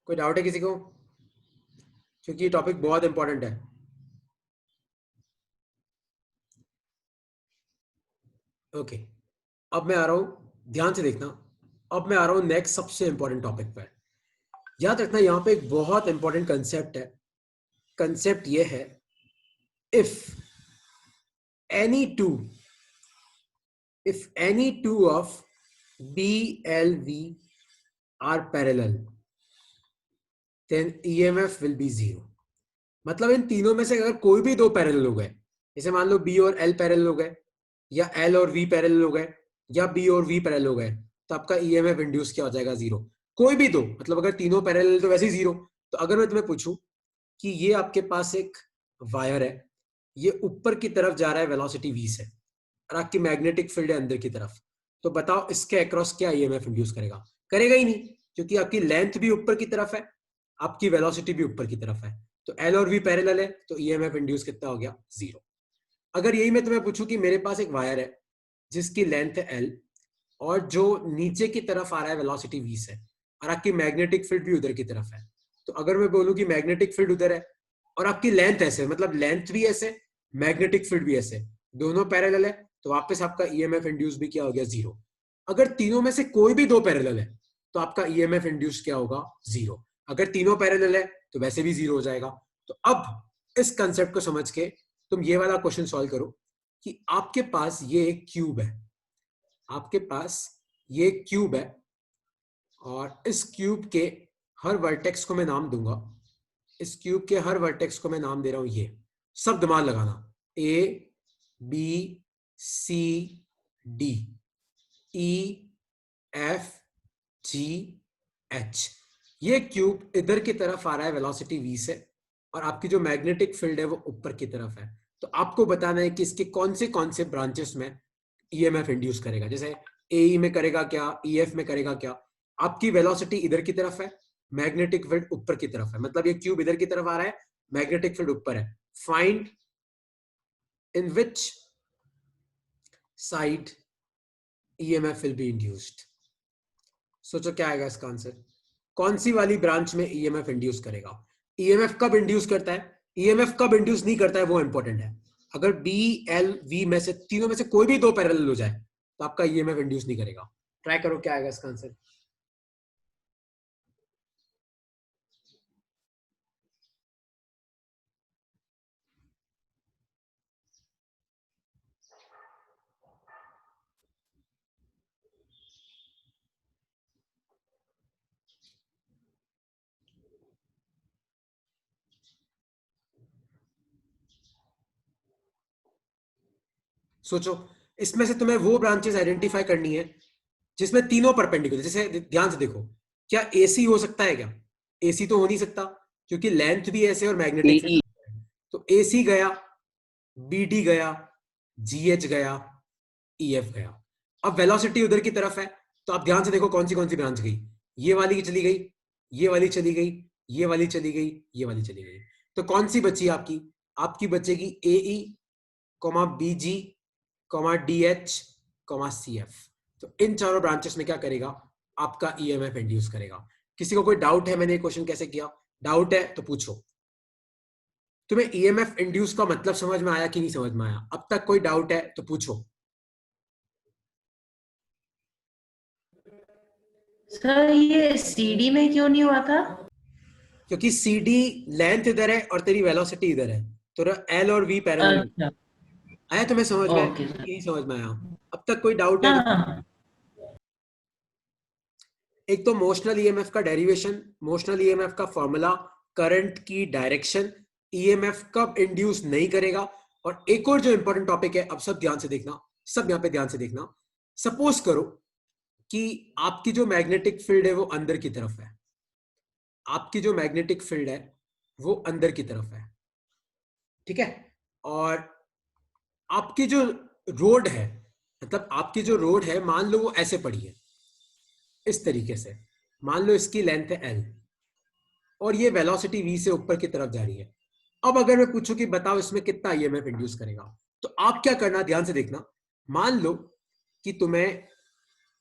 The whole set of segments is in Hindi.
कोई डाउट है किसी को? क्योंकि ये टॉपिक बहुत इंपॉर्टेंट है। ओके, अब मैं आ रहा हूं, ध्यान से देखना। अब मैं आ रहा हूं नेक्स्ट सबसे इंपॉर्टेंट टॉपिक पर। याद रखना, यहां पे एक बहुत इंपॉर्टेंट कंसेप्ट है। कंसेप्ट ये है, if any two of BLV are parallel then EMF will be zero। मतलब इन तीनों में से अगर कोई भी दो पैरेलल हो गए, जैसे मान लो B और L पैरेलल हो गए, या L और V पैरेलल हो गए, या B और V पैरेलल हो गए, तो आपका EMF इंड्यूस क्या हो जाएगा? जीरो। कोई भी दो, मतलब अगर तीनों पैरेलल तो वैसे ही जीरो। तो अगर मैं तुम्हें पूछूं कि ये आपके पास एक वायर है, ये ऊपर की तरफ जा रहा है वेलोसिटी v से, और आपकी मैग्नेटिक फील्ड है अंदर की तरफ, तो बताओ इसके अक्रॉस क्या ईएमएफ इंड्यूस करेगा? करेगा ही नहीं, क्योंकि आपकी लेंथ भी ऊपर की तरफ है, आपकी वेलोसिटी भी ऊपर की तरफ है। तो एल और वी पैरेलल है, तो ईएमएफ इंड्यूस कितना हो गया? जीरो। अगर यही मैं तुम्हें पूछूं कि मेरे पास एक वायर है जिसकी लेंथ है एल, और जो नीचे की तरफ आ रहा है वेलोसिटी v से, और आपकी मैग्नेटिक फील्ड भी उधर की तरफ है, तो अगर मैं बोलूं कि मैग्नेटिक फील्ड उधर है और आपकी लेंथ ऐसे, मतलब लेंथ भी ऐसे, मैग्नेटिक फील्ड भी ऐसे, दोनों पैरेलल है, तो वापस आपका ईएमएफ इंड्यूस भी क्या हो गया? जीरो। अगर तीनों में से कोई भी दो पैरेलल है, तो आपका ईएमएफ इंड्यूस क्या होगा? जीरो। अगर तीनों पैरेलल है तो वैसे भी जीरो हो जाएगा। तो अब इस कंसेप्ट को समझ के तुम ये वाला क्वेश्चन सॉल्व करो कि आपके पास ये एक क्यूब है, आपके पास ये क्यूब है, और इस क्यूब के हर वर्टेक्स को मैं नाम दूंगा। इस क्यूब के हर वर्टेक्स को मैं नाम दे रहा हूं, ये सब दिमाग लगाना, ABCD EFGH। ये क्यूब इधर की तरफ आ रहा है वेलोसिटी v से, और आपकी जो मैग्नेटिक फील्ड है वो ऊपर की तरफ है। तो आपको बताना है कि इसके कौन से ब्रांचेस में ईएमएफ इंड्यूस करेगा। जैसे AE में करेगा क्या, EF में करेगा क्या। आपकी वेलोसिटी इधर की तरफ है, मैग्नेटिक फील्ड ऊपर की तरफ है, मतलब ये क्यूब इधर की तरफ आ रहा है, मैग्नेटिक फील्ड ऊपर है। Find in which side EMF will be induced। सोचो क्या आएगा इसका आंसर? कौन सी वाली ब्रांच में EMF इंड्यूस करेगा? EMF कब इंड्यूस करता है, EMF कब इंड्यूस नहीं करता है, वो इंपॉर्टेंट है। अगर BLV में से तीनों में से कोई भी दो पैरेलल हो जाए, तो आपका EMF इंड्यूस नहीं करेगा। ट्राई करो क्या आएगा इसका आंसर। सोचो, इसमें से तुम्हें वो ब्रांचेस आइडेंटिफाई करनी है जिसमें तीनों परपेंडिकुलर। जैसे ध्यान से देखो, क्या AC हो सकता है क्या? AC तो हो नहीं सकता, क्योंकि लेंथ भी ऐसे और मैग्नेटिक AE। फील्ड। तो AC गया, BD गया, GH गया, EF गया। अब वेलोसिटी उधर की तरफ है, तो आप ध्यान से देखो कौन सी ब्रांच गई। ये वाली चली गई, ये वाली चली गई, ये वाली चली गई, ये वाली चली गई। तो कौन सी बची आपकी? आपकी बचेगी AE, BG, DH, CF। तो इन चारों ब्रांचेस में क्या करेगा? आपका EMF इंड्यूस करेगा। किसी को कोई डाउट है मैंने ये क्वेश्चन कैसे किया? डाउट है तो पूछो। तुम्हें EMF इंड्यूस का मतलब समझ में आया कि नहीं समझ में आया? अब तक कोई डाउट है तो पूछो। सर ये सीडी में क्यों नहीं हुआ था? क्योंकि CD लेंथ इधर है और तेरी वेलोसिटी इधर है, तो L और V पैरेलल। अच्छा। आया तुम्हें समझ में? Okay sir. यही समझ में आया? अब तक कोई डाउट है तो? हाँ। एक तो मोशनल ईएमएफ का डेरिवेशन, मोशनल ईएमएफ का फॉर्मूला, करंट की डायरेक्शन, ईएमएफ कब इंड्यूस नहीं करेगा, और एक और जो इंपॉर्टेंट टॉपिक है, अब सब ध्यान से देखना, सब यहां पे ध्यान से देखना। सपोज करो कि आपकी जो मैग्नेटिक फील्ड है वो अंदर की तरफ है, आपकी जो मैग्नेटिक फील्ड है वो अंदर की तरफ है, ठीक है? और आपकी जो रोड है, मतलब आपकी जो रोड है, मान लो वो ऐसे पड़ी है, इस तरीके से। मान लो इसकी लेंथ है L, और ये वेलोसिटी v से ऊपर की तरफ जा रही है। अब अगर मैं पूछूं कि बताओ इसमें कितना ईएमएफ इंड्यूस करेगा, तो आप क्या करना, ध्यान से देखना। मान लो कि तुम्हें,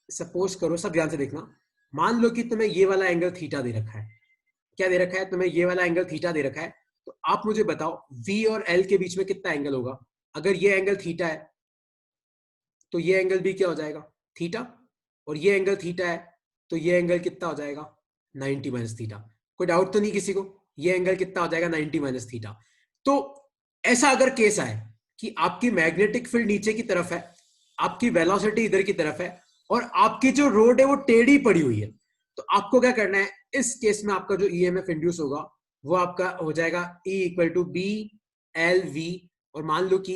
सपोज करो, सब ध्यान से देखना, मान लो कि तुम्हें ये वाला एंगल थीटा दे रखा है, क्या दे रखा है तुम्हें, ये वाला एंगल थीटा दे रखा है, तो आप मुझे बताओ V और L के बीच में कितना एंगल होगा। अगर ये एंगल थीटा है तो ये एंगल भी क्या हो जाएगा, थीटा, और ये एंगल थीटा है तो ये एंगल कितना हो जाएगा, 90 माइनस थीटा। कोई डाउट तो नहीं किसी को, ये एंगल कितना हो जाएगा, 90 माइनस थीटा। तो ऐसा अगर केस आए कि आपकी मैग्नेटिक फील्ड नीचे की तरफ है, आपकी वेलोसिटी इधर की तरफ है, और आपकी जो रोड है वो टेढ़ी पड़ी हुई है, तो आपको क्या करना है, इस केस में आपका जो ईएमएफ इंड्यूस होगा वो आपका हो जाएगा E equal to B L V, और मान लो कि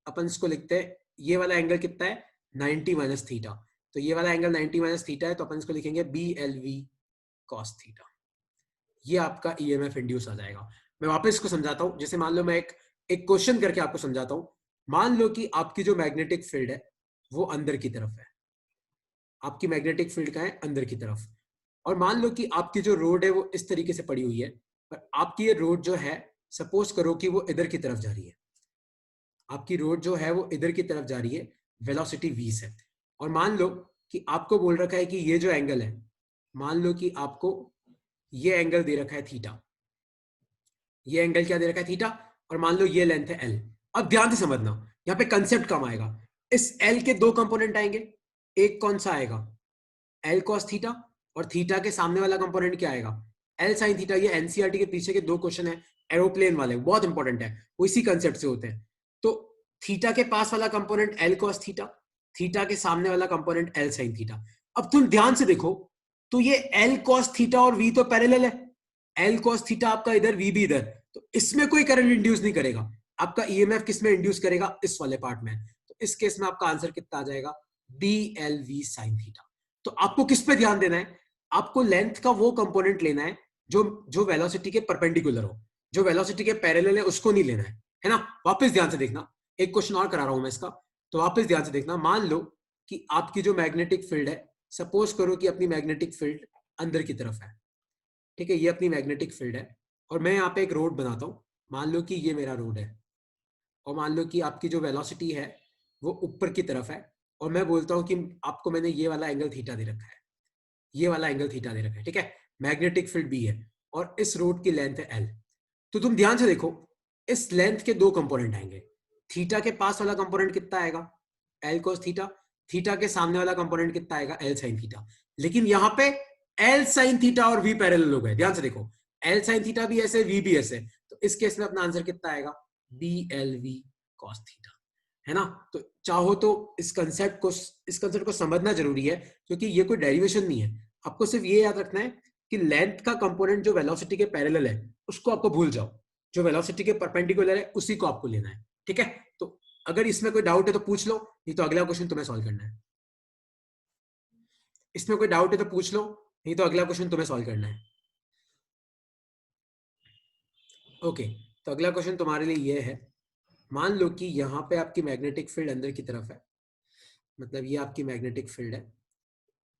अपन इसको लिखते हैं, ये वाला एंगल कितना है, 90 माइनस थीटा, तो ये वाला एंगल 90 माइनस थीटा है, तो अपन इसको लिखेंगे B L V cos theta. ये आपका ईएमएफ इंड्यूस आ जाएगा। मैं वापस इसको समझाता हूं, जैसे मान लो मैं एक क्वेश्चन करके आपको समझाता हूं। मान लो कि आपकी जो मैग्नेटिक फील्ड है वो अंदर की तरफ है, आपकी मैग्नेटिक फील्ड का है अंदर की तरफ, और मान लो कि आपकी जो रोड है वो इस तरीके से पड़ी हुई है, और आपकी ये रोड जो है, सपोज करो कि वो इधर की तरफ जा रही है, आपकी रोड जो है वो इधर की तरफ जा रही है, वेलोसिटी v से, और मान लो कि आपको बोल रखा है कि ये जो एंगल है, मान लो कि आपको ये एंगल दे रखा है थीटा, ये एंगल क्या दे रखा है, थीटा, और मान लो ये लेंथ है एल। अब ध्यान से समझना, यहाँ पे कंसेप्ट कम आएगा। इस एल के दो कंपोनेंट आएंगे, एक कौन सा आएगा, एल कॉस थीटा, और थीटा के सामने वाला कंपोनेंट क्या आएगा, एल साइन थीटा। ये एनसीईआरटी के पीछे के दो क्वेश्चन है, एरोप्लेन वाले, बहुत इंपॉर्टेंट है, वो इसी कंसेप्ट से होते हैं। तो थीटा के पास वाला component L cos theta, theta के सामने वाला कंपोनेंट एल साइन थीटा। अब तुम ध्यान से देखो, तो ये एल कॉस थीटा और वी तो पैरेलल है, एल कॉस थीटा आपका इधर, वी भी इधर, तो इसमें कोई करंट इंड्यूस नहीं करेगा। आपका ईएमएफ किसमें इंड्यूस करेगा, इस वाले पार्ट में। तो इस केस में आपका आंसर कितना आ जाएगा, B L V sine theta. तो आपको किस पे ध्यान देना है, आपको लेंथ का वो कंपोनेंट लेना है जो जो वेलोसिटी के परपेंडिकुलर हो, जो वेलोसिटी के पैरेलल है उसको नहीं लेना है ना। वापस ध्यान से देखना, एक क्वेश्चन और करा रहा हूं मैं इसका, तो वापस ध्यान से देखना। मान लो कि आपकी जो मैग्नेटिक फील्ड है, सपोज करो कि अपनी मैग्नेटिक फील्ड अंदर की तरफ है, ठीक है, ये अपनी मैग्नेटिक फील्ड है, और मैं यहाँ पे एक रोड बनाता हूँ, मान लो कि ये मेरा रोड है, और मान लो कि आपकी जो वेलोसिटी है वो ऊपर की तरफ है, और मैं बोलता हूँ कि आपको मैंने ये वाला एंगल थीटा दे रखा है, ये वाला एंगल थीटा दे रखा है, ठीक है, मैग्नेटिक फील्ड बी है, और इस रोड की लेंथ है एल। तो तुम ध्यान से देखो, इस लेंथ के दो कंपोनेंट आएंगे, थीटा के पास वाला कंपोनेंट कितना आएगा, एल कोस थीटा, थीटा के सामने वाला कंपोनेंट कितना आएगा, एल साइन थीटा। लेकिन यहाँ पे एल साइन थीटा और वी पैरेलल हो गए, ध्यान से देखो, एल साइन थीटा भी ऐसे, वी भी ऐसे, तो इस केस में अपना आंसर कितना आएगा, B L V cos theta, है ना। तो चाहो तो इस कंसेप्ट को समझना जरूरी है, क्योंकि ये कोई डेरिवेशन नहीं है। आपको सिर्फ ये याद रखना है कि लेंथ का कंपोनेंट जो वेलोसिटी के पैरेलल है उसको आपको भूल जाओ, जो वेलोसिटी के परपेंडिकुलर है उसी को आपको लेना है, ठीक है। तो अगर इसमें कोई डाउट है तो पूछ लो, नहीं तो अगला क्वेश्चन तुम्हें सॉल्व करना है। इसमें कोई डाउट है तो पूछ लो, नहीं तो अगला क्वेश्चन तुम्हें सॉल्व करना है। ओके, तो अगला क्वेश्चन तुम्हारे लिए ये है, मान लो कि यहाँ पे आपकी मैग्नेटिक फील्ड अंदर की तरफ है, मतलब ये आपकी मैग्नेटिक फील्ड है,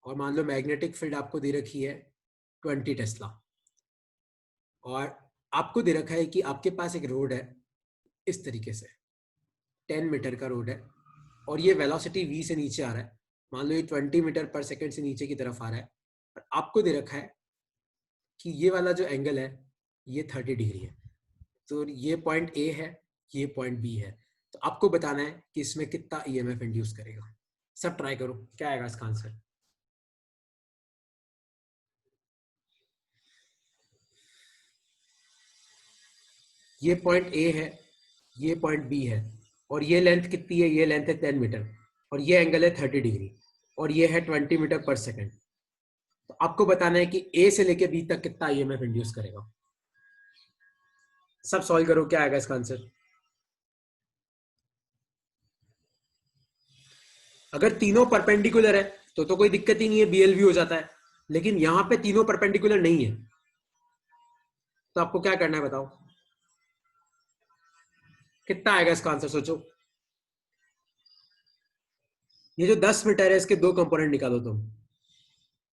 और मान लो मैग्नेटिक फील्ड आपको दे रखी है 20 टेस्ला, और आपको दे रखा है कि आपके पास एक रोड है इस तरीके से, 10 मीटर का रोड है, और ये वेलोसिटी v से नीचे आ रहा है, मान लो ये 20 मीटर पर सेकंड से नीचे की तरफ आ रहा है, और आपको दे रखा है कि ये वाला जो एंगल है ये 30 डिग्री है, तो ये पॉइंट A है, ये पॉइंट B है, तो आपको बताना है कि इसमें कितना ईएमएफ इंड्यूस करेगा। सब ट्राई करो, क्या आएगा इसका आंसर। ये पॉइंट A है, ये पॉइंट B है, और ये लेंथ कितनी है, ये लेंथ है 10 मीटर, और ये एंगल है 30 डिग्री, और ये है 20 मीटर पर सेकंड। तो आपको बताना है कि A से लेके B तक कितना ईएमएफ इंड्यूस करेगा। सब सॉल्व करो, क्या आएगा इसका आंसर। अगर तीनों परपेंडिकुलर है तो कोई दिक्कत ही नहीं है, BLV हो जाता है, लेकिन यहां पे तीनों परपेंडिकुलर नहीं है, तो आपको क्या करना है बताओ, कितना आएगा इसका आंसर, सोचो। ये जो 10 मीटर है इसके दो कंपोनेंट निकालो तुम,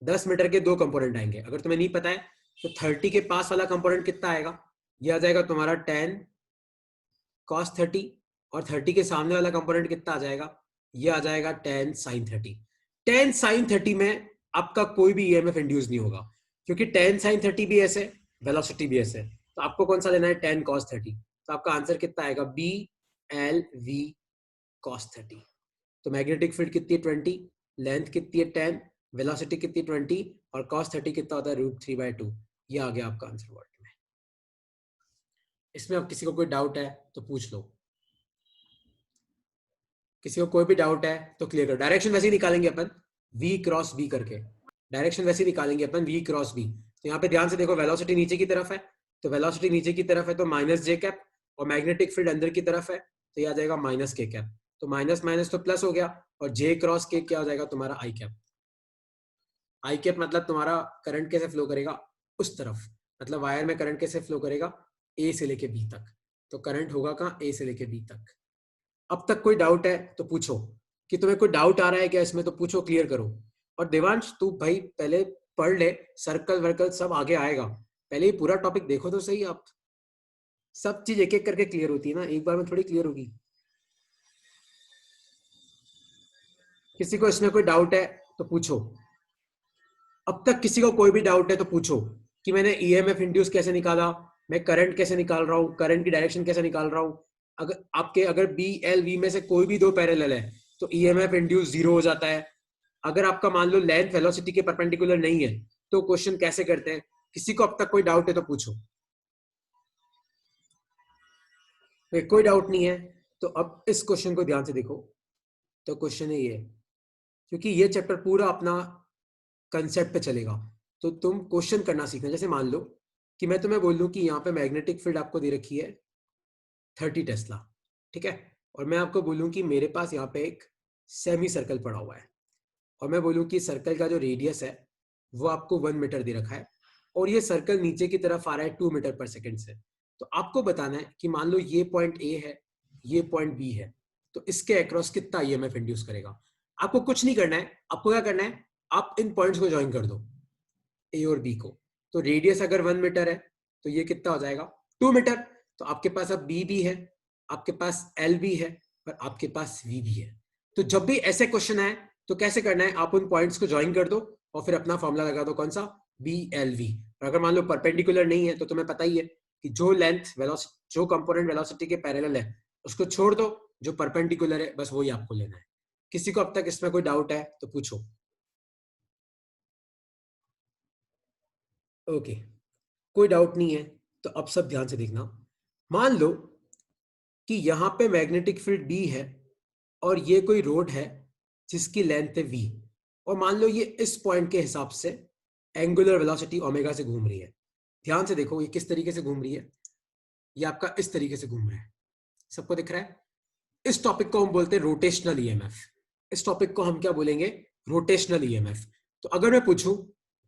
10 मीटर के दो कंपोनेंट आएंगे। अगर तुम्हें नहीं पता है तो 30 के पास वाला कंपोनेंट कितना आएगा, ये आ जाएगा तुम्हारा 10 cos 30, और 30 के सामने वाला कंपोनेंट कितना आ जाएगा, ये आ जाएगा 10 sin 30। 10 sin 30 में आपका कोई भी ईएमएफ इंड्यूस नहीं होगा, क्योंकि 10 sin 30 भी ऐसे वेलोसिटी भी ऐसे है, तो आपको कौन सा लेना है, tan cos 30। तो आपका आंसर कितना आएगा, बी एल वी cos 30। तो मैग्नेटिक फील्ड कितनी है 20, लेंथ कितनी है 10, वेलोसिटी कितनी 20 और cos 30 कितना होता है √3/2। ये आ गया आपका आंसर वर्ड में। इसमें अब किसी को कोई डाउट है तो पूछ लो, किसी को कोई भी डाउट है तो क्लियर करो। डायरेक्शन वैसे ही निकालेंगे अपन v क्रॉस b करके, डायरेक्शन वैसे ही निकालेंगे अपन v क्रॉस b। तो यहाँ पे ध्यान से देखो, वेलोसिटी नीचे की तरफ है, तो वेलोसिटी नीचे की तरफ है तो माइनस जे कैप, और मैग्नेटिक फील्ड अंदर की तरफ है तो ये आ जाएगा माइनस के कैप। तो माइनस माइनस तो प्लस हो गया, और जे क्रॉस के क्या हो जाएगा तुम्हारा आई कैप। आई कैप मतलब तुम्हारा करंट कैसे फ्लो करेगा उस तरफ, मतलब वायर में करंट कैसे फ्लो करेगा ए से लेके बी तक। तो करंट होगा कहाँ, ए से लेके बी तक। अब तक कोई डाउट है तो पूछो, कि तुम्हें कोई डाउट आ रहा है क्या इसमें, तो पूछो, क्लियर करो। और देवांश तू भाई पहले पढ़ ले, सर्कल वर्कल सब आगे आएगा, पहले ही पूरा टॉपिक देखो तो सही। आप सब चीज एक एक करके क्लियर होती है ना, एक बार में थोड़ी क्लियर होगी। किसी को इसमें कोई डाउट है तो पूछो। अब तक किसी को कोई भी डाउट है तो पूछो, कि मैंने ईएमएफ इंड्यूस कैसे निकाला, मैं करंट कैसे निकाल रहा हूँ, करंट की डायरेक्शन कैसे निकाल रहा हूँ। अगर आपके अगर बी एल वी में से कोई भी दो पैरेलल है तो ईएमएफ इंड्यूस 0 हो जाता है। अगर आपका मान लो लेंथ वेलोसिटी के परपेंडिकुलर नहीं है तो क्वेश्चन कैसे करते हैं। किसी को अब तक कोई डाउट है तो पूछो। कोई डाउट नहीं है तो अब इस क्वेश्चन को ध्यान से देखो। तो क्वेश्चन है ये, क्योंकि ये चैप्टर पूरा अपना कंसेप्ट पे चलेगा, तो तुम क्वेश्चन करना सीखना। जैसे मान लो कि मैं तुम्हें बोल दूं कि यहाँ पे मैग्नेटिक फील्ड आपको दे रखी है 30 टेस्ला, ठीक है, और मैं आपको बोलूं कि मेरे पास यहाँ पे एक सेमी सर्कल पड़ा हुआ है, और मैं बोलूं कि सर्कल का जो रेडियस है वो आपको 1 मीटर दे रखा है, और ये सर्कल नीचे की तरफ आ रहा है 2 मीटर पर सेकेंड से। तो आपको बताना है कि मान लो ये पॉइंट ए है, ये पॉइंट बी है, तो इसके अक्रॉस कितना ईएमएफ इंड्यूस करेगा। आपको कुछ नहीं करना है, आपको क्या करना है, आप इन पॉइंट्स को ज्वाइन कर दो, ए और बी को। तो रेडियस अगर 1 मीटर है तो ये कितना हो जाएगा 2 मीटर। तो आपके पास अब बी भी है, आपके पास एल भी है, और आपके पास वी भी है। तो जब भी ऐसे क्वेश्चन आए तो कैसे करना है, आप उन पॉइंट्स को ज्वाइन कर दो और फिर अपना फॉर्मूला लगा दो, कौन सा, बी एल वी। और अगर मान लो परपेंडिकुलर नहीं है तो तुम्हें पता ही है कि जो लेंथ वेलोसिटी, जो कंपोनेंट वेलोसिटी के पैरेलल है उसको छोड़ दो, जो परपेंडिकुलर है बस वही आपको लेना है। किसी को अब तक इसमें कोई डाउट है तो पूछो। ओके, कोई डाउट नहीं है तो अब सब ध्यान से देखना। मान लो कि यहां पे मैग्नेटिक फील्ड बी है और ये कोई रोड है जिसकी लेंथ है वी, और मान लो ये इस पॉइंट के हिसाब से एंगुलर वेलोसिटी ओमेगा से घूम रही है। ध्यान से देखो ये किस तरीके से घूम रही है, ये आपका इस तरीके से घूम रहा है, सबको दिख रहा है। इस टॉपिक को हम बोलते हैं रोटेशनल ईएमएफ। इस टॉपिक को हम क्या बोलेंगे, रोटेशनल ईएमएफ। तो अगर मैं पूछूं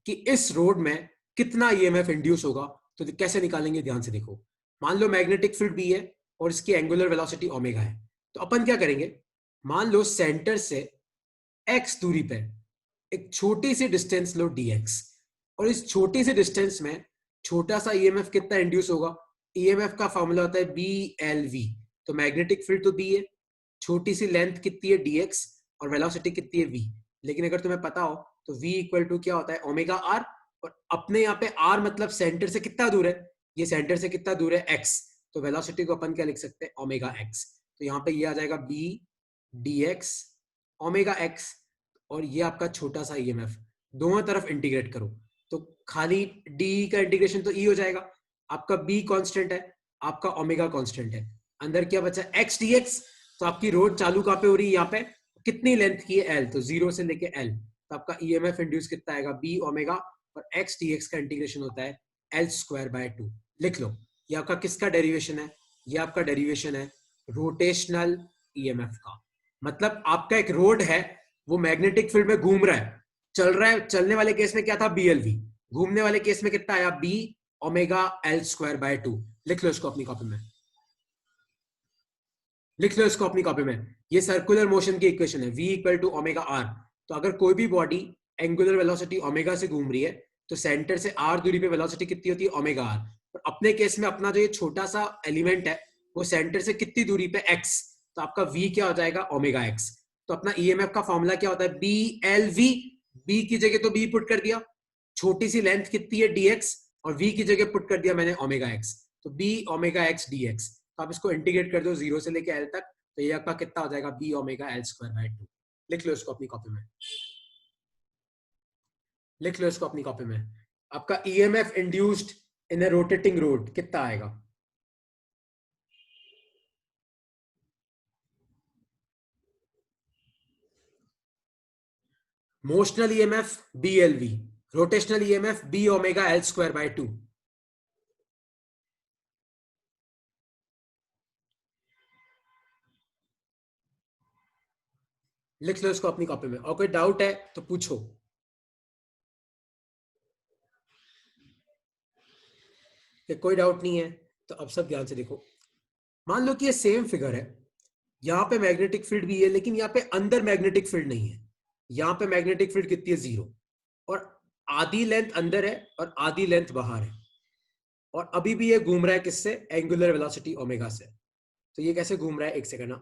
कि इस रोड में कितना ईएमएफ इंड्यूस होगा तो कैसे निकालेंगे, ध्यान से देखो। मान लो मैग्नेटिक फील्ड बी है और इसकी एंगुलर वेलोसिटी ओमेगा है, तो अपन क्या करेंगे, मान लो सेंटर से एक्स दूरी पे एक छोटी सी डिस्टेंस लो dx, और इस छोटी सी डिस्टेंस में छोटा सा ईएमएफ कितना इंड्यूस होगा। ईएमएफ का फॉर्मूला होता है बी एल वी। तो मैग्नेटिक फील्ड तो बी है, छोटी सी लेंथ कितनी है dx, और वेलोसिटी कितनी है v। लेकिन अगर तुम्हें पता हो तो v इक्वल टू क्या होता है ओमेगा r, और अपने यहाँ पे r मतलब सेंटर से कितना दूर है, ये सेंटर से कितना दूर है x, तो वेलोसिटी को अपन क्या लिख सकते हैं ओमेगा x। तो यहाँ पे ये आ जाएगा b dx ओमेगा x, और ये आपका छोटा सा ईएमएफ। दोनों तरफ इंटीग्रेट करो तो खाली d का इंटीग्रेशन तो e हो जाएगा, आपका b कांस्टेंट है, आपका ओमेगा कांस्टेंट है, अंदर क्या बचा x dx। तो आपकी रोड चालू कहां पे हो रही है, यहाँ पे कितनी लेंथ की है l, तो 0 से लेके l। तो आपका ईएमएफ इंड्यूस कितना आएगा b ओमेगा, और x dx का इंटीग्रेशन होता है l²/2। लिख लो, ये आपका किसका डेरिवेशन है, ये आपका डेरिवेशन है रोटेशनल ईएमएफ का। मतलब आपका एक रोड है वो मैग्नेटिक फील्ड में घूम रहा है, चल रहा है, चलने वाले केस में क्या था BLV, घूमने वाले केस में कितना आया b ओमेगा l²/2। लिख लो इसको अपनी कॉपी में, लिख लो इसको अपनी कॉपी में। ये सर्कुलर मोशन की इक्वेशन है v equal to omega r। तो अगर कोई भी बॉडी एंगुलर वेलोसिटी ओमेगा से घूम रही है तो सेंटर से r दूरी पे वेलोसिटी कितनी होती है ओमेगा r। और अपने केस में अपना जो ये छोटा सा एलिमेंट है वो सेंटर से कितनी दूरी पे x, तो आपका v क्या हो जाएगा ओमेगा x। तो अपना ईएमएफ का फॉर्मूला क्या होता है बी एल वी, बी की जगह तो b पुट कर दिया, छोटी सी लेंथ कितनी है dx, और v की जगह पुट कर दिया मैंने ओमेगा एक्स, तो b omega x D x. तो आप इसको इंटीग्रेट कर दो 0 से लेके l तक, तो ये आपका कितना हो जाएगा b omega L square by 2। लिख लो इसको अपनी कॉपी में, लिख लो इसको अपनी कॉपी में। आपका EMF induced in A rotating road कितना आएगा? Motional EMF BLV, rotational EMF b omega L square by 2। लिख लो इसको अपनी कॉपी में, और कोई डाउट है तो पूछो। कि कोई डाउट नहीं है तो अब सब ध्यान से देखो। मान लो कि ये सेम फिगर है, यहाँ पे मैग्नेटिक फील्ड भी है लेकिन यहाँ पे अंदर मैग्नेटिक फील्ड नहीं है। यहाँ पे मैग्नेटिक फील्ड कितनी है? 0, और आधी लेंथ अंदर है और आधी लेंथ बाहर है, और अभी भी ये घूम रहा है किससे? एंगुलर वेलोसिटी ओमेगा से। तो ये कैसे घूम रहा है? एक सेकंड ना,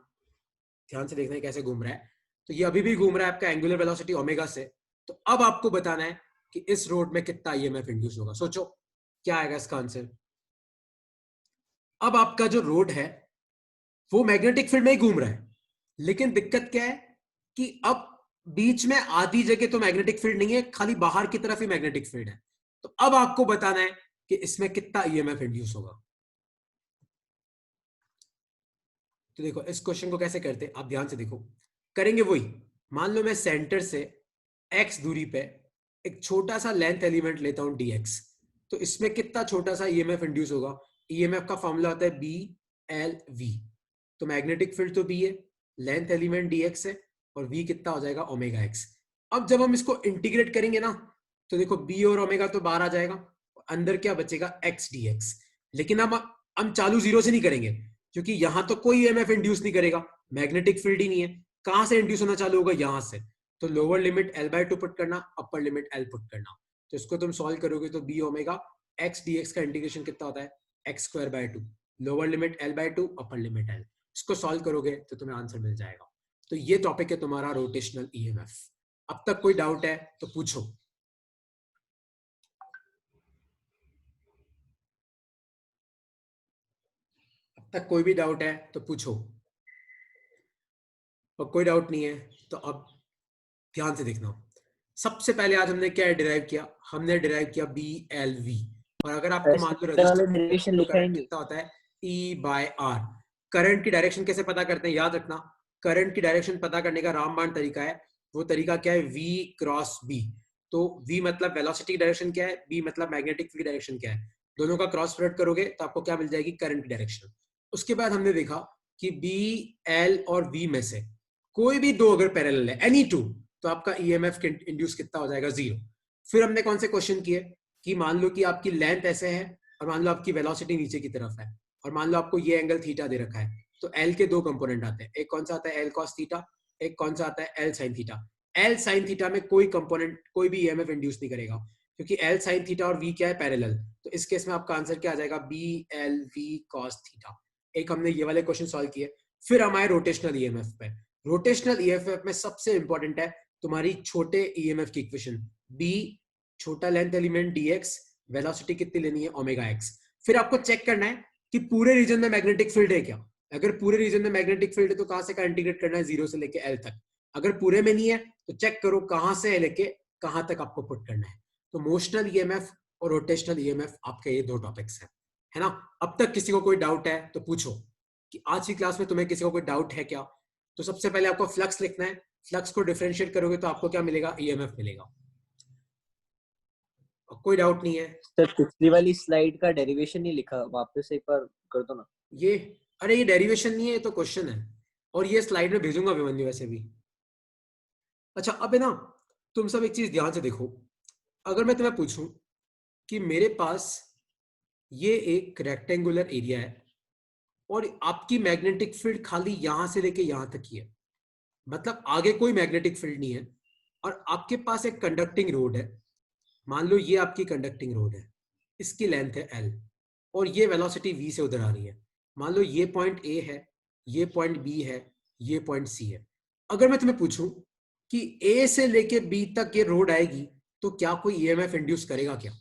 ध्यान से देखना है कैसे घूम रहा है। तो ये अभी भी घूम रहा है आपका एंगुलर वेलोसिटी ओमेगा से। तो अब आपको बताना है कि इस रोड में कितना ईएमएफ इंड्यूस होगा। सोचो क्या आएगा इसका आंसर। अब आपका जो रोड है वो मैग्नेटिक फील्ड में ही घूम रहा है, लेकिन दिक्कत क्या है कि अब बीच में आधी जगह तो मैग्नेटिक फील्ड नहीं है, खाली बाहर की तरफ ही मैग्नेटिक फील्ड है। तो अब आपको बताना है कि इसमें कितना ईएमएफ इंड्यूस होगा। तो देखो इस क्वेश्चन को कैसे करते हैं, आप ध्यान से देखो। करेंगे वही, मान लो मैं सेंटर से x दूरी पे एक छोटा सा लेंथ एलिमेंट लेता हूं dx, तो इसमें कितना छोटा सा ईएमएफ इंड्यूस होगा? ईएमएफ का फॉर्मूला होता है BLV। तो मैग्नेटिक फील्ड तो B है, लेंथ एलिमेंट dx है, और V कितना हो जाएगा? Omega x। अब जब हम इसको इंटीग्रेट करेंगे ना, तो देखो B और ओमेगा तो बाहर आ जाएगा, अंदर क्या बचेगा? x dx। लेकिन हम चालू 0 से नहीं करेंगे, क्योंकि यहां तो कोई ईएमएफ इंड्यूस नहीं करेगा, मैग्नेटिक फील्ड ही नहीं है। कहां से इंड्यूस होना चालू होगा? यहां से। तो लोअर लिमिट L/2 पुट करना, अपर लिमिट L पुट करना। तो इसको तुम सॉल्व करोगे तो b ओमेगा x dx का इंटीग्रेशन कितना होता है? x square by 2, lower limit L/2, upper limit L। इसको सॉल्व करोगे तो तुम्हें आंसर मिल जाएगा। तो ये टॉपिक है तुम्हारा रोटेशनल ईएमएफ। अब तक कोई डाउट है तो पूछो। अब तक कोई भी डाउट है तो पूछो, और कोई डाउट नहीं है तो अब ध्यान से देखना। सबसे पहले आज हमने क्या डिराइव किया? हमने डिराइव किया BLV। और अगर आपको मान लो डेरिवेशन रजिस्टर तो लिखा ही करंट नहीं। कितना होता है? E/R। करंट की डायरेक्शन कैसे पता करते हैं? याद रखना, करंट की डायरेक्शन पता करने का रामबाण तरीका है। वो तरीका क्या है? V cross B। तो V मतलब वेलोसिटी डायरेक्शन क्या है, B मतलब मैग्नेटिक फील्ड डायरेक्शन क्या है। दोनों का क्रॉस प्रोडक्ट करोगे तो आपको क्या मिल जाएगी? करंट की डायरेक्शन। उसके बाद हमने देखा कि B, L और V में से कोई भी दो अगर पैरेलल है, एनी टू, तो आपका ईएमएफ इंड्यूस कितना हो जाएगा? 0। फिर हमने कौन से क्वेश्चन किए कि मान लो कि आपकी लेंथ ऐसे है और मान लो आपकी वेलोसिटी नीचे की तरफ है, और मान लो आपको ये एंगल थीटा दे रखा है, तो एल के दो कंपोनेंट आते हैं। एक कौन सा आता है? L cos theta. एक कौन सा आता है? L sine theta. L sine theta में कोई कंपोनेंट, कोई भी ईएमएफ इंड्यूस नहीं करेगा, क्योंकि एल साइन थीटा और वी क्या है? पैरेलल। तो इस केस में आपका आंसर क्या आ जाएगा? BLV cos theta. एक हमने ये वाले क्वेश्चन सॉल्व किए। फिर हम आए रोटेशनल ईएमएफ पे। रोटेशनल ईएमएफ में सबसे इंपॉर्टेंट है तुम्हारी छोटे ईएमएफ की इक्वेशन, B छोटा लेंथ एलिमेंट dx, वेलोसिटी कितनी लेनी है? Omega x। फिर आपको चेक करना है कि पूरे रीजन में मैग्नेटिक फील्ड है क्या। अगर पूरे रीजन में मैग्नेटिक फील्ड है तो कहां से का इंटीग्रेट करना है? 0 से लेके L तक। अगर पूरे में नहीं है तो चेक करो कहां से लेके कहां तक आपको पुट करना है। तो मोशनल ईएमएफ और रोटेशनल ईएमएफ आपके ये दो टॉपिक्स हैं, है ना। अब तक किसी को कोई डाउट है तो पूछो कि आज की क्लास में तुम्हें किसी को कोई डाउट है क्या। तो सबसे पहले आपको फ्लक्स लिखना है। फ्लक्स को डिफरेंशिएट करोगे तो आपको क्या मिलेगा? ईएमएफ मिलेगा। कोई डाउट नहीं है। सर पिछली वाली स्लाइड का डेरिवेशन नहीं लिखा, वापस एक बार कर दो ना। ये, अरे ये डेरिवेशन नहीं है, ये तो क्वेश्चन है, और ये स्लाइड में भेजूंगा अभिमन्यु वैसे भी। अच्छा अब है ना, तुम सब एक चीज ध्यान से देखो। अगर मैं तुम्हें पूछूं कि मेरे पास ये एक रेक्टेंगुलर एरिया है और आपकी मैग्नेटिक फील्ड खाली यहां से लेके यहां तक ही है, मतलब आगे कोई मैग्नेटिक फील्ड नहीं है, और आपके पास एक कंडक्टिंग रोड है। मान लो ये आपकी कंडक्टिंग रोड है, इसकी लेंथ है L, और ये वेलोसिटी V से उधर आ रही है। मान लो ये पॉइंट A है, ये पॉइंट B है, ये पॉइंट C है। अगर मैं तुम्हें पूछूं कि A से लेके B तक ये रोड आएगी तो क्या कोई ईएमएफ इंड्यूस करेगा क्या?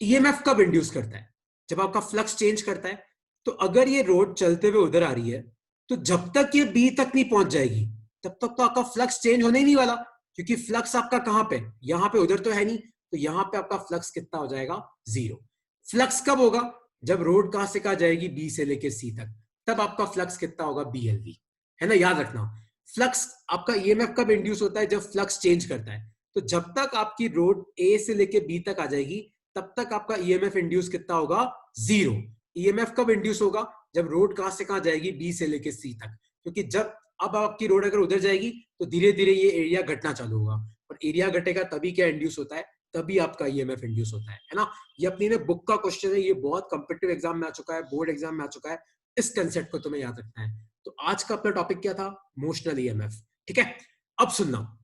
ईएमएफ कब इंड्यूस करता है? जब आपका फ्लक्स चेंज करता है। तो अगर ये रोड चलते हुए उधर आ रही है, तो जब तक ये बी तक नहीं पहुंच जाएगी तब तक तो आपका फ्लक्स चेंज होने ही नहीं वाला, क्योंकि फ्लक्स आपका कहां पे, यहां पे, उधर तो है नहीं। तो यहां पे आपका फ्लक्स कितना हो जाएगा? जीरो। फ्लक्स कब होगा? जब रोड कहां से कहां जाएगी? बी से लेके सी तक, तब आपका फ्लक्स कितना होगा? बीएलवी, है ना, याद रखना। फ्लक्स आपका ईएमएफ कब इंड्यूस होता है? जब फ्लक्स चेंज करता है। तो जब तक आपकी रोड ए से लेके बी तक आ जाएगी तब तक आपका ईएमएफ इंड्यूस कितना होगा? जीरो। ईएमएफ कब इंड्यूस होगा? जब रोड कहां से कहां जाएगी? बी से लेके सी तक, क्योंकि जब अब आपकी रोड अगर उधर जाएगी तो धीरे धीरे ये एरिया घटना चालू होगा, और एरिया घटेगा तभी क्या इंड्यूस होता है? तभी आपका ईएमएफ इंड्यूस होता है ना। ये अपनी ने बुक का क्वेश्चन है, ये बहुत कॉम्पिटिटिव एग्जाम में आ चुका है, बोर्ड एग्जाम में आ चुका है। इस कंसेप्ट को तुम्हें याद रखना है। तो आज का अपना टॉपिक क्या था? Motional EMF. ठीक है, अब सुनना,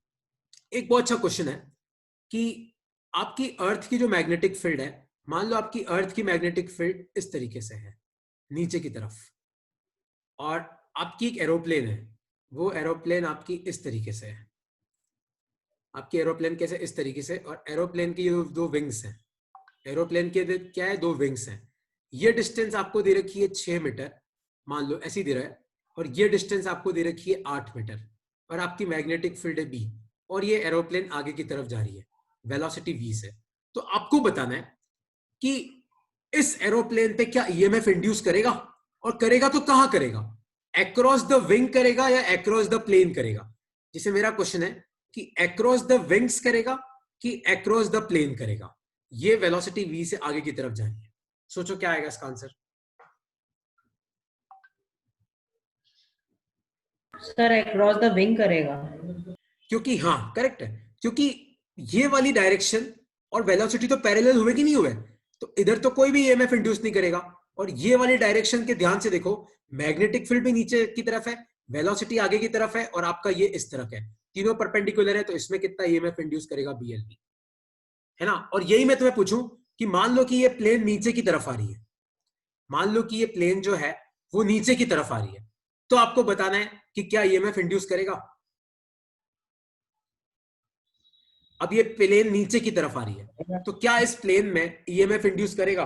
एक बहुत अच्छा क्वेश्चन है कि आपकी अर्थ की जो मैग्नेटिक फील्ड है, मान लो आपकी अर्थ की मैग्नेटिक फील्ड इस तरीके से है नीचे की तरफ, और आपकी एक एरोप्लेन है, वो एरोप्लेन आपकी इस तरीके से है। आपकी एरोप्लेन कैसे? इस तरीके से, और एरोप्लेन की दो विंग्स हैं। एरोप्लेन के क्या है? दो विंग्स हैं। ये डिस्टेंस आपको दे रखी है 6 मीटर, मान लो ऐसी दे रहा है, और ये डिस्टेंस आपको दे रखी है 8 मीटर, और आपकी मैग्नेटिक फील्ड है बी, और ये एरोप्लेन आगे की तरफ जा रही है वेलोसिटी v से। तो आपको बताना है कि इस एरोप्लेन पे क्या ईएमएफ इंड्यूस करेगा, और करेगा तो कहां करेगा? अक्रॉस द विंग करेगा या अक्रॉस द प्लेन करेगा? जिसे मेरा क्वेश्चन है कि अक्रॉस द विंग्स करेगा कि अक्रॉस द प्लेन करेगा। ये वेलोसिटी v से आगे की तरफ जानी है। सोचो क्या आएगा इसका answer? Sir across the wing करेगा। क्योंकि हाँ करेक्ट है, क्योंकि ये वाली डायरेक्शन और वेलोसिटी तो पैरेलल हुए कि नहीं हुए, तो इधर तो कोई भी ईएमएफ इंड्यूस नहीं करेगा। और ये वाली डायरेक्शन के ध्यान से देखो, मैग्नेटिक फील्ड भी नीचे की तरफ है, वेलोसिटी आगे की तरफ है, और आपका ये इस तरफ है, तीनों परपेंडिकुलर है, तो इसमें कितना ईएमएफ इंड्यूस करेगा? बीएलवी, है ना। और यही मैं तुम्हें पूछूं कि मान लो कि ये प्लेन नीचे की तरफ आ रही है, मान लो कि ये प्लेन जो है वो नीचे की तरफ आ रही है, तो आपको बताना है कि क्या ईएमएफ इंड्यूस करेगा। अब ये प्लेन नीचे की तरफ आ रही है, तो क्या इस प्लेन में ईएमएफ इंड्यूस करेगा?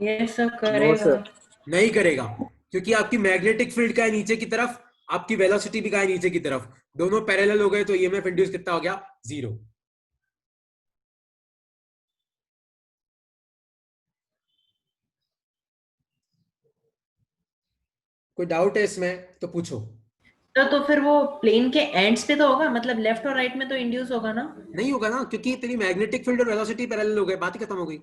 ये सब नो करेगा। सर। नहीं करेगा, क्योंकि आपकी मैग्नेटिक फील्ड का है नीचे की तरफ, आपकी वेलोसिटी भी का है नीचे की तरफ, दोनों पैरेलल हो गए, तो ईएमएफ इंड्यूस कितना हो गया? जीरो। कोई डाउट है इसमें तो पूछो। तो फिर वो प्लेन के एंड्स पे तो होगा, मतलब लेफ्ट और राइट में तो इंड्यूस होगा ना। नहीं होगा ना, क्योंकि तेरी मैग्नेटिक फील्ड और वेलोसिटी पैरेलल हो गए, बात ही खत्म हो गई।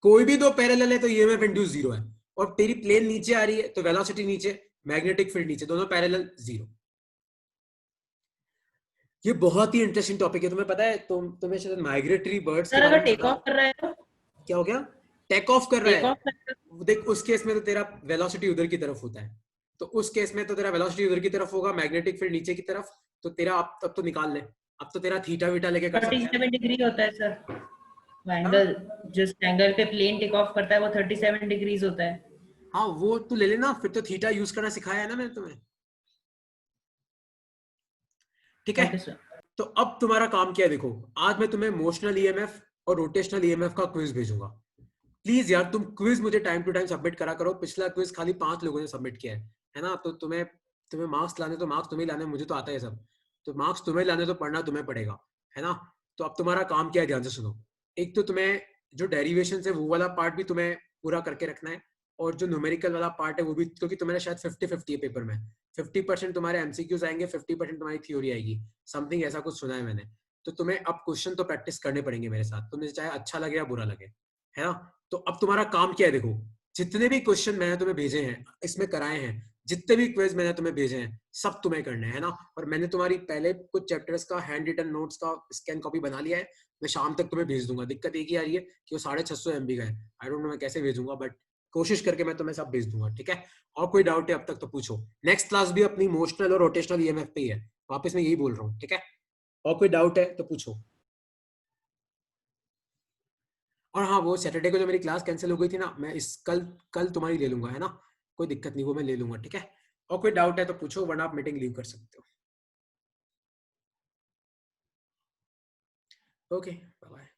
कोई भी दो पैरेलल है तो ईएमएफ इंड्यूस जीरो है, और तेरी प्लेन नीचे आ रही है तो वेलोसिटी नीचे, मैग्नेटिक फील्ड नीचे, दोनों पैरेलल, जीरो। ये बहुत ही इंटरेस्टिंग टॉपिक है, तुम्हें पता है, तुम्हें शायद माइग्रेटरी बर्ड्स के सर बारे अगर में टेक पता ऑफ हो। कर रहा है तो क्या हो गया? टेक ऑफ कर रहा टेक ऑफ है, देख उस केस में तो तेरा वेलोसिटी उधर की तरफ होता है, तो उस केस में तो तेरा वेलोसिटी उधर की तरफ होगा, मैग्नेटिक फील्ड नीचे की तरफ, तो तेरा अब तो निकाल ले, अब तो तेरा थीटा वीटा लेके कर सकता है। 37 डिग्री होता है सर। वो हाँ एंगल, जिस एंगल पे प्लेन टेक ऑफ करता है वो 37 डिग्रीज होता है। हाँ, वो तू ले लेना, फिर तो थीटा यूज करना सिखाया है ना मैंने तुम्हें। ठीक है, ओके सर। तो अब तुम्हारा काम क्या है, देखो आज मैं तुम्हें मोशनल ईएमएफ और रोटेशनल ईएमएफ का क्विज भेजूंगा। प्लीज यार तुम क्विज मुझे टाइम टू टाइम सबमिट करा करो, पिछला क्विज खाली 5 लोगों ने सबमिट किया है ना, तो तुम्हें तुम्हें मार्क्स लाने तो मार्क्स तुम्हें लाने, मुझे तो आता है सब, तो मार्क्स तुम्हें लाने तो पढ़ना तुम्हें पड़ेगा, है ना। तो अब तुम्हारा काम क्या है, ध्यान से सुनो। एक तो तुम्हें जो डेरिवेशन है वो वाला पार्ट भी तुम्हें पूरा करके रखना है, और जो न्यूमेरिकल वाला पार्ट है वो भी, क्योंकि तुम्हारा शायद 50-50 है पेपर में, 50% तुम्हारे एमसीक्यूज आएंगे, 50% तुम्हारी थ्योरी आएगी, समथिंग ऐसा कुछ सुना है मैंने। तो तुम्हें अब क्वेश्चन तो प्रैक्टिस करने पड़ेंगे मेरे साथ, तुम्हें चाहे अच्छा लगे या बुरा लगे, है ना। तो अब तुम्हारा काम क्या है, देखो जितने भी क्वेश्चन मैंने तुम्हें भेजे हैं इसमें कराए हैं, जितने भी क्विज मैंने तुम्हें भेजे हैं सब तुम्हें करने हैं ना। और मैंने तुम्हारी पहले कुछ चैप्टर्स का हैंड रिटन नोट्स का स्कैन कॉपी बना लिया है, मैं शाम तक तुम्हें भेज दूंगा। दिक्कत एक ही आ रही है कि वो 650 MB का है, आई डोंट नो मैं कैसे भेजूंगा, बट कोशिश करके मैं तुम्हें सब भेज दूंगा, ठीक है। और कोई डाउट है अब तक तो पूछो। नेक्स्ट क्लास भी अपनी मोशनल और रोटेशनल ईएमएफ पे ही है, वापस मैं यही बोल रहा हूँ, ठीक है। और कोई डाउट है तो पूछो। और हाँ, वो सैटरडे को जो मेरी क्लास कैंसिल हो गई थी ना, मैं इस कल कल तुम्हारी ले लूंगा, है ना, कोई दिक्कत नहीं, वो मैं ले लूंगा, ठीक है। और कोई डाउट है तो पूछो, वरना आप मीटिंग लीव कर सकते हो। Okay, bye bye.